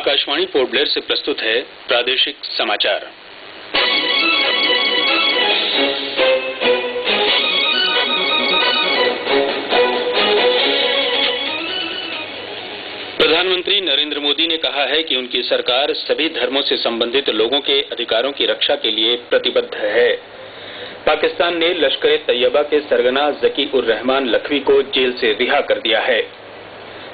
Akashvani port Blair से प्रस्तुत है प्रादेशिक समाचार। प्रधानमंत्री नरेंद्र मोदी ने कहा है कि उनकी सरकार सभी धर्मों से संबंधित लोगों के अधिकारों की रक्षा के लिए प्रतिबद्ध है। पाकिस्तान ने लश्कर-ए-तैयबा के सरगना ज़की-उर-रहमान लखवी को जेल से रिहा कर दिया है।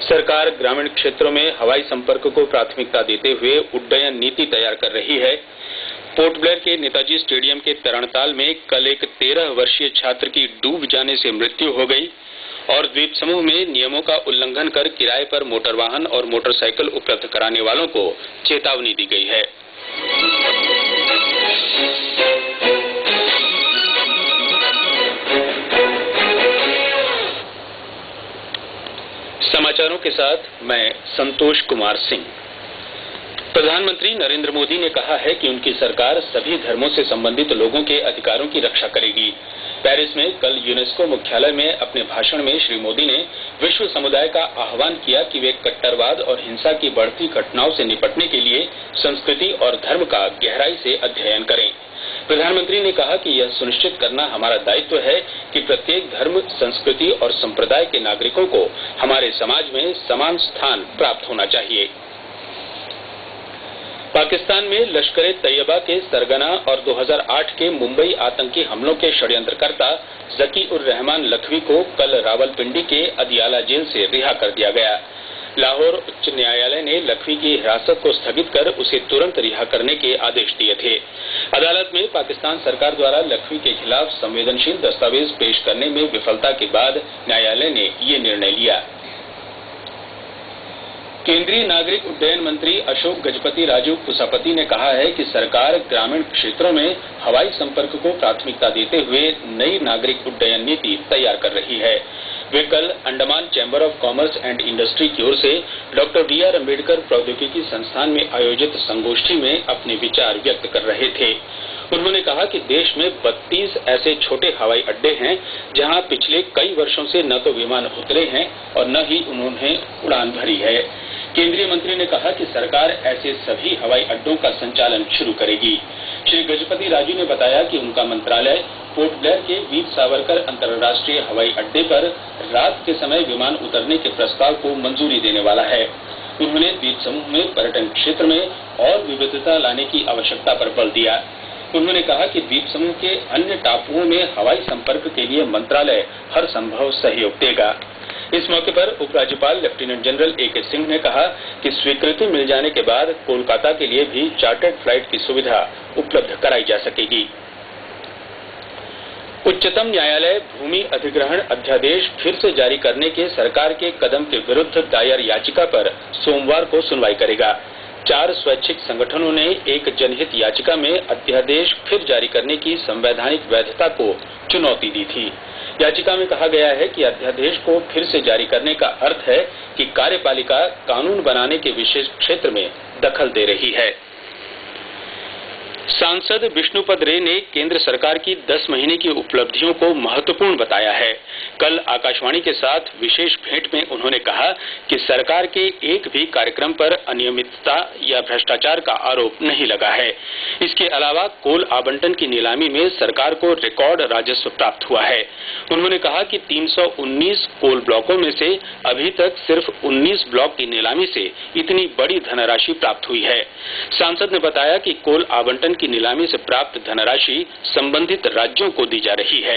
सरकार ग्रामीण क्षेत्रों में हवाई संपर्क को प्राथमिकता देते हुए उड्डयन नीति तैयार कर रही है। पोर्ट ब्लेयर के नेताजी स्टेडियम के तरणताल में कल एक 13 वर्षीय छात्र की डूब जाने से मृत्यु हो गई और द्वीप समूह में नियमों का उल्लंघन कर किराए पर मोटर वाहन और मोटरसाइकिल उपलब्ध कराने वालों को चेतावनी दी गई है। समाचारों के साथ मैं संतोष कुमार सिंह। प्रधानमंत्री नरेंद्र मोदी ने कहा है कि उनकी सरकार सभी धर्मों से संबंधित लोगों के अधिकारों की रक्षा करेगी। पेरिस में कल यूनेस्को मुख्यालय में अपने भाषण में श्री मोदी ने विश्व समुदाय का आह्वान किया कि वे कट्टरवाद और हिंसा की बढ़ती घटनाओं से निपटने के लिए संस्कृति और धर्म का गहराई से अध्ययन करें। प्रधानमंत्री ने कहा कि यह सुनिश्चित करना हमारा दायित्व है कि प्रत्येक धर्म, संस्कृति और संप्रदाय के नागरिकों को हमारे समाज में समान स्थान प्राप्त होना चाहिए। पाकिस्तान में लश्कर-ए-तैयबा के सरगना और 2008 के मुंबई आतंकी हमलों के षड्यंत्रकर्ता ज़की-उर-रहमान लखवी को कल रावलपिंडी के अदियाला जेल से रिहा कर दिया गया। लाहौर उच्च न्यायालय ने लखवी की हिरासत को स्थगित कर उसे तुरंत रिहा करने के आदेश दिए थे। अदालत में पाकिस्तान सरकार द्वारा लखवी के खिलाफ संवेदनशील दस्तावेज पेश करने में विफलता के बाद न्यायालय ने ये निर्णय लिया। केंद्रीय नागरिक उड्डयन मंत्री अशोक गजपति राजू कुसापति ने कहा है कि सरकार ग्रामीण क्षेत्रों में हवाई संपर्क को प्राथमिकता देते हुए नई नागरिक उड्डयन नीति तैयार कर रही है। वे कल Andaman chamber of commerce and industry की ओर से डॉक्टर बी.आर. अम्बेडकर प्रौद्योगिकी संस्थान में आयोजित संगोष्ठी में अपने विचार व्यक्त कर रहे थे। उन्होंने कहा कि देश में 32 ऐसे छोटे हवाई अड्डे हैं जहां पिछले कई वर्षों से न तो विमान उतरे हैं और न ही उन्होंने उड़ान भरी है। केंद्रीय मंत्री ने कहा कि सरकार ऐसे सभी हवाई अड्डों का संचालन शुरू करेगी। श्री गजपति राजू ने बताया कि उनका मंत्रालय पोर्ट ब्लेयर के वीर सावरकर अंतर्राष्ट्रीय हवाई अड्डे पर रात के समय विमान उतरने के प्रस्ताव को मंजूरी देने वाला है। उन्होंने द्वीप समूह में पर्यटन क्षेत्र में और विविधता लाने की आवश्यकता पर बल दिया। उन्होंने कहा कि द्वीप समूह के अन्य टापुओं में हवाई संपर्क के लिए मंत्रालय हर संभव सहयोग देगा। इस मौके पर उपराज्यपाल लेफ्टिनेंट जनरल ए.के. सिंह ने कहा कि स्वीकृति मिल जाने के बाद कोलकाता के लिए भी चार्टर्ड फ्लाइट की सुविधा उपलब्ध कराई जा सकेगी। उच्चतम न्यायालय भूमि अधिग्रहण अध्यादेश फिर से जारी करने के सरकार के कदम के विरुद्ध दायर याचिका पर सोमवार को सुनवाई करेगा। 4 स्वैच्छिक संगठनों ने एक जनहित याचिका में अध्यादेश फिर जारी करने की संवैधानिक वैधता को चुनौती दी थी। याचिका में कहा गया है कि अध्यादेश को फिर से जारी करने का अर्थ है कि कार्यपालिका कानून बनाने के विशेष क्षेत्र में दखल दे रही है। सांसद विष्णुपद रे ने केंद्र सरकार की 10 महीने की उपलब्धियों को महत्वपूर्ण बताया है। कल आकाशवाणी के साथ विशेष भेंट में उन्होंने कहा कि सरकार के एक भी कार्यक्रम पर अनियमितता या भ्रष्टाचार का आरोप नहीं लगा है। इसके अलावा कोल आवंटन की नीलामी में सरकार को रिकॉर्ड राजस्व प्राप्त हुआ है। उन्होंने कहा कि 319 कोल ब्लॉकों में से अभी तक सिर्फ 19 ब्लॉक की नीलामी से इतनी बड़ी धनराशि प्राप्त हुई है। सांसद ने बताया कि कोल आवंटन की नीलामी से प्राप्त धनराशि संबंधित राज्यों को दी जा रही है।